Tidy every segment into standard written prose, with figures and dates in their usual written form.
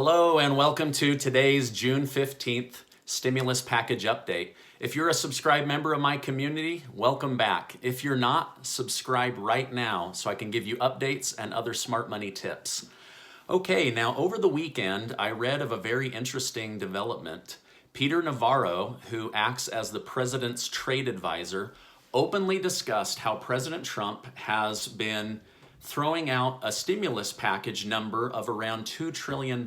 Hello and welcome to today's June 15th stimulus package update. If you're a subscribed member of my community, welcome back. If you're not, subscribe right now so I can give you updates and other smart money tips. Okay, now over the weekend, I read of a very interesting development. Peter Navarro, who acts as the president's trade advisor, openly discussed how President Trump has been throwing out a stimulus package number of around $2 trillion.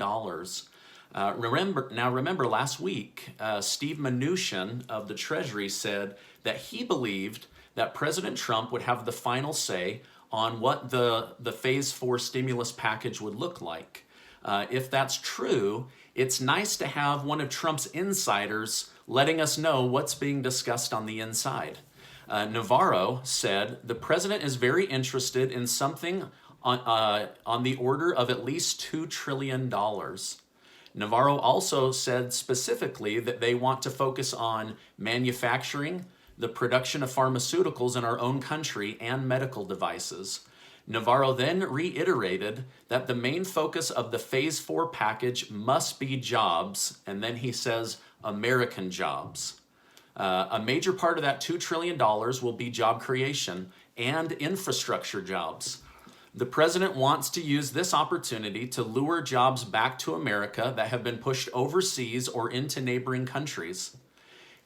Remember last week, Steve Mnuchin of the Treasury said that he believed that President Trump would have the final say on what the Phase 4 stimulus package would look like. If that's true, it's nice to have one of Trump's insiders letting us know what's being discussed on the inside. Navarro said the president is very interested in something on the order of at least $2 trillion. Navarro also said specifically that they want to focus on manufacturing, the production of pharmaceuticals in our own country, and medical devices. Navarro then reiterated that the main focus of the Phase 4 package must be jobs, and then he says American jobs. A major part of that $2 trillion will be job creation and infrastructure jobs. The president wants to use this opportunity to lure jobs back to America that have been pushed overseas or into neighboring countries.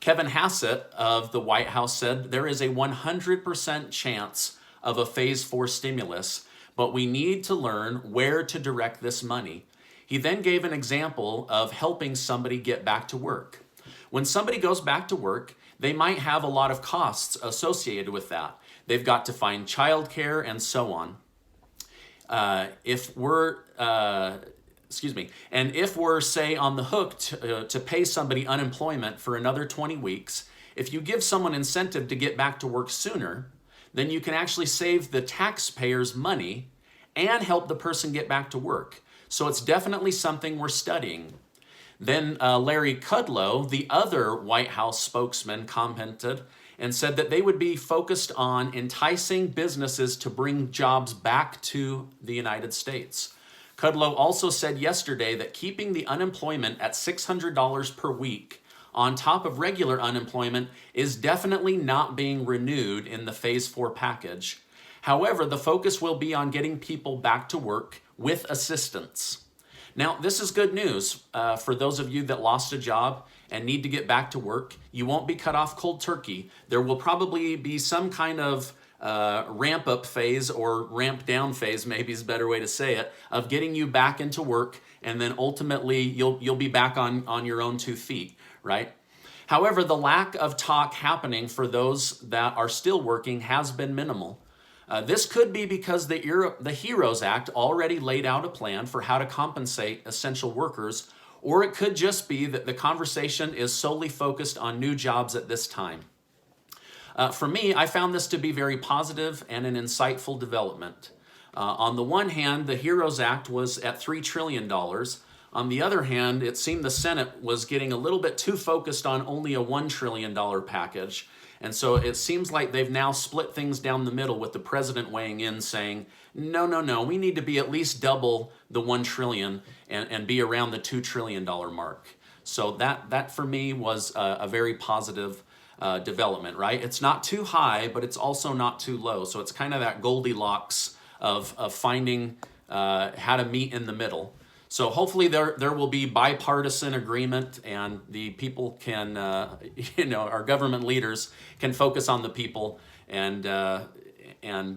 Kevin Hassett of the White House said there is a 100% chance of a Phase 4 stimulus, but we need to learn where to direct this money. He then gave an example of helping somebody get back to work. When somebody goes back to work, they might have a lot of costs associated with that. They've got to find childcare and so on. If we're, say, on the hook to pay somebody unemployment for another 20 weeks, if you give someone incentive to get back to work sooner, then you can actually save the taxpayers money and help the person get back to work. So it's definitely something we're studying. Then Larry Kudlow, the other White House spokesman, commented and said that they would be focused on enticing businesses to bring jobs back to the United States. Kudlow also said yesterday that keeping the unemployment at $600 per week on top of regular unemployment is definitely not being renewed in the Phase 4 package. However, the focus will be on getting people back to work with assistance. Now, this is good news for those of you that lost a job and need to get back to work. You won't be cut off cold turkey. There will probably be some kind of ramp up phase or ramp down phase, maybe is a better way to say it, of getting you back into work, and then ultimately you'll be back on your own 2 feet, right? However, the lack of talk happening for those that are still working has been minimal. This could be because the HEROES Act already laid out a plan for how to compensate essential workers, or it could just be that the conversation is solely focused on new jobs at this time. For me, I found this to be very positive and an insightful development. On the one hand, the HEROES Act was at $3 trillion. On the other hand, it seemed the Senate was getting a little bit too focused on only a $1 trillion package. And so it seems like they've now split things down the middle with the president weighing in saying, no, we need to be at least double the $1 trillion and be around the $2 trillion mark. So that for me was a very positive development, right? It's not too high, but it's also not too low. So it's kind of that Goldilocks of finding how to meet in the middle. So hopefully there will be bipartisan agreement, and the people can, our government leaders can focus on the people and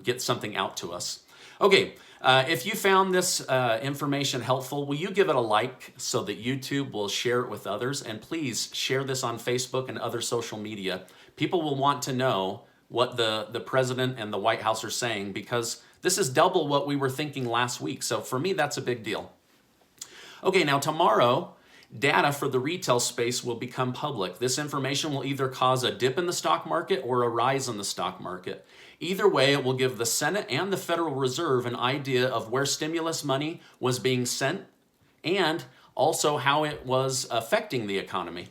get something out to us. Okay, if you found this information helpful, will you give it a like so that YouTube will share it with others? And please share this on Facebook and other social media. People will want to know what the president and the White House are saying, because this is double what we were thinking last week. So for me, that's a big deal. Okay, now tomorrow, data for the retail space will become public. This information will either cause a dip in the stock market or a rise in the stock market. Either way, it will give the Senate and the Federal Reserve an idea of where stimulus money was being sent and also how it was affecting the economy.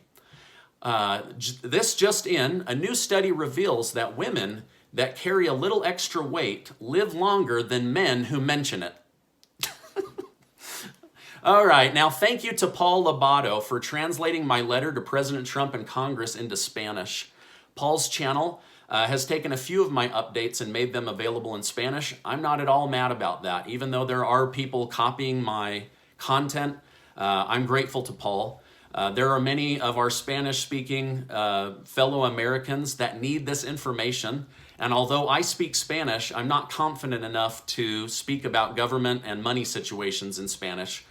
This just in, a new study reveals that women that carry a little extra weight live longer than men who mention it. All right, now thank you to Paul Lobato for translating my letter to President Trump and Congress into Spanish. Paul's channel has taken a few of my updates and made them available in Spanish. I'm not at all mad about that. Even though there are people copying my content, I'm grateful to Paul. There are many of our Spanish-speaking fellow Americans that need this information. And although I speak Spanish, I'm not confident enough to speak about government and money situations in Spanish.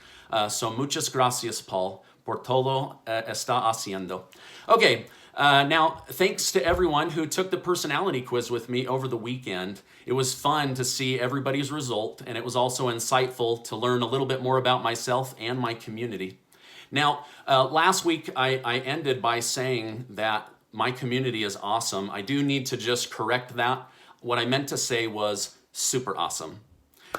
So muchas gracias, Paul, por todo está haciendo. Okay, now thanks to everyone who took the personality quiz with me over the weekend. It was fun to see everybody's result, and it was also insightful to learn a little bit more about myself and my community. Now, last week I ended by saying that my community is awesome. I do need to just correct that. What I meant to say was super awesome.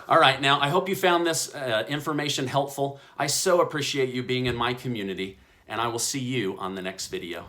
All right, now I hope you found this information helpful. I so appreciate you being in my community, and I will see you on the next video.